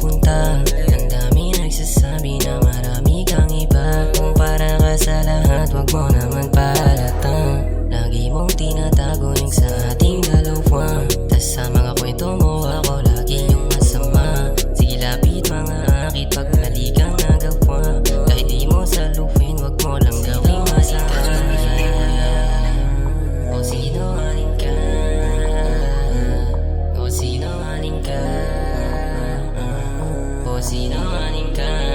pupunta? Ang dami nagsasabi na marami kang iba. Kung para ka sa lahat, wag mo naman pahalata. Lagi mong tinatago ning sa ating dalawa. Tas sa mga kwento mo ako lagi yung masama. Sige lapit mga akit pag mali kang nagawa. Kahit di mo saluhin, wag mo lang gawing masama. O sinungaling ka, o sinungaling ka, o sinungaling ka.